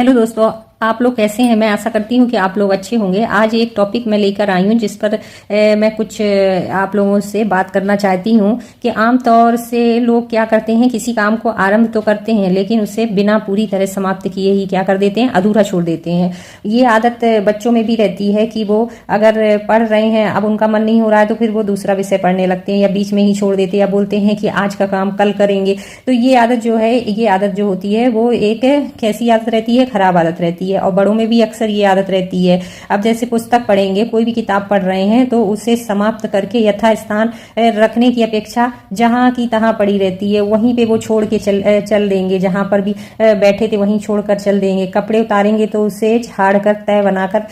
Hello दोस्तों, आप लोग कैसे हैं। मैं आशा करती हूँ कि आप लोग अच्छे होंगे। आज एक टॉपिक मैं लेकर आई हूँ जिस पर मैं कुछ आप लोगों से बात करना चाहती हूँ कि आमतौर से लोग क्या करते हैं, किसी काम को आरंभ तो करते हैं लेकिन उसे बिना पूरी तरह समाप्त किए ही क्या कर देते हैं, अधूरा छोड़ देते हैं। ये आदत बच्चों में भी रहती है कि वो अगर पढ़ रहे हैं, अब उनका मन नहीं हो रहा है तो फिर वो दूसरा विषय पढ़ने लगते हैं या बीच में ही छोड़ देते हैं या बोलते हैं कि आज का काम कल करेंगे। तो ये आदत जो है, ये आदत जो होती है वो एक कैसी आदत रहती है, खराब आदत रहती है। और बड़ों में भी अक्सर ये आदत रहती है। अब जैसे पुस्तक पढ़ेंगे, कोई भी किताब पढ़ रहे हैं तो उसे समाप्त करके यथास्थान रखने की अपेक्षा जहां की तहां पड़ी रहती है, वहीं पे वो छोड़ के चल देंगे। जहां पर भी बैठे थे वहीं छोड़कर चल देंगे। कपड़े उतारेंगे तो उसे झाड़ कर तय बनाकर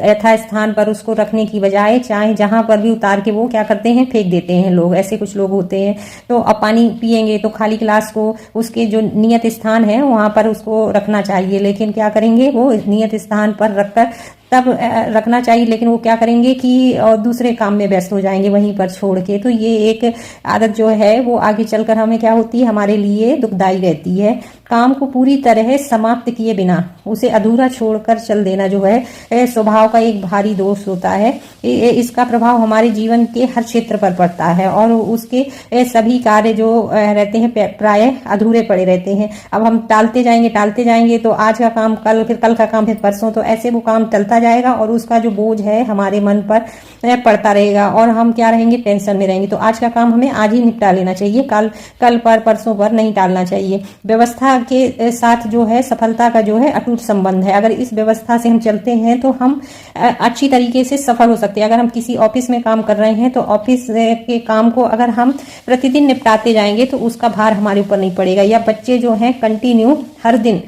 यथास्थान पर उसको रखने की बजाय चाहे जहां पर भी उतार के वो क्या करते हैं, फेंक देते हैं लोग। ऐसे कुछ लोग होते हैं। तो अब पानी पिएंगे तो खाली गिलास को उसके जो नियत स्थान है वहां पर उसको रखना चाहिए, लेकिन क्या करेंगे, वो नियत स्थान पर रखकर तब रखना चाहिए, लेकिन वो क्या करेंगे कि दूसरे काम में व्यस्त हो जाएंगे वहीं पर छोड़ के। तो ये एक आदत जो है वो आगे चलकर हमें क्या होती है, हमारे लिए दुखदाई रहती है। काम को पूरी तरह समाप्त किए बिना उसे अधूरा छोड़कर चल देना जो है स्वभाव का एक भारी दोष होता है। इसका प्रभाव हमारे जीवन के हर क्षेत्र पर पड़ता है और उसके सभी कार्य जो रहते हैं प्राय अधूरे पड़े रहते हैं। अब हम टालते जाएंगे तो आज का काम कल, फिर कल का काम फिर परसों, तो ऐसे वो काम टलता जाएगा और उसका जो बोझ है हमारे मन पर पड़ता रहेगा और हम क्या रहेंगे, टेंशन में रहेंगे। तो आज का काम हमें आज ही निपटा लेना चाहिए, कल पर परसों पर नहीं टालना चाहिए। व्यवस्था के साथ जो है सफलता का जो है अटूट संबंध है। अगर इस व्यवस्था से हम चलते हैं तो हम अच्छी तरीके से सफल हो सकते हैं। अगर हम किसी ऑफिस में काम कर रहे हैं तो ऑफिस के काम को अगर हम प्रतिदिन निपटाते जाएंगे तो उसका भार हमारे ऊपर नहीं पड़ेगा। या बच्चे जो हैं कंटिन्यू हर दिन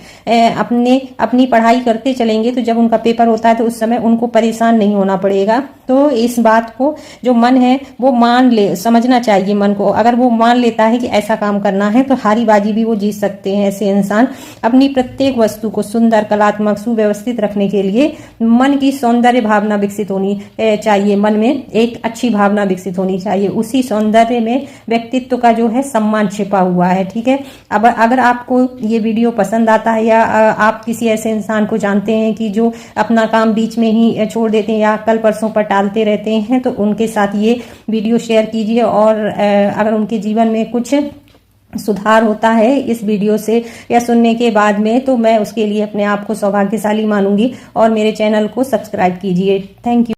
अपनी पढ़ाई करते चलेंगे तो जब उनका पेपर होता है तो उस समय उनको परेशान नहीं होना पड़ेगा। तो इस बात को जो मन है वो मान ले, समझना चाहिए मन को। अगर वो मान लेता है कि ऐसा काम करना है तो हारी बाजी भी वो जीत सकते हैं। ऐसे इंसान अपनी प्रत्येक वस्तु को सुंदर, कलात्मक, सुव्यवस्थित रखने के लिए मन की सौंदर्य भावना विकसित होनी चाहिए। मन में एक अच्छी भावना विकसित होनी चाहिए। उसी सौंदर्य में व्यक्तित्व का जो है सम्मान छिपा हुआ है। ठीक है। अब अगर आपको ये वीडियो पसंद आता है या आप किसी ऐसे इंसान को जानते हैं कि जो अपना काम बीच में ही छोड़ देते हैं या कल परसों पर टालते रहते हैं, तो उनके साथ ये वीडियो शेयर कीजिए। और अगर उनके जीवन में कुछ सुधार होता है इस वीडियो से या सुनने के बाद में, तो मैं उसके लिए अपने आप को सौभाग्यशाली मानूंगी। और मेरे चैनल को सब्सक्राइब कीजिए। Thank you.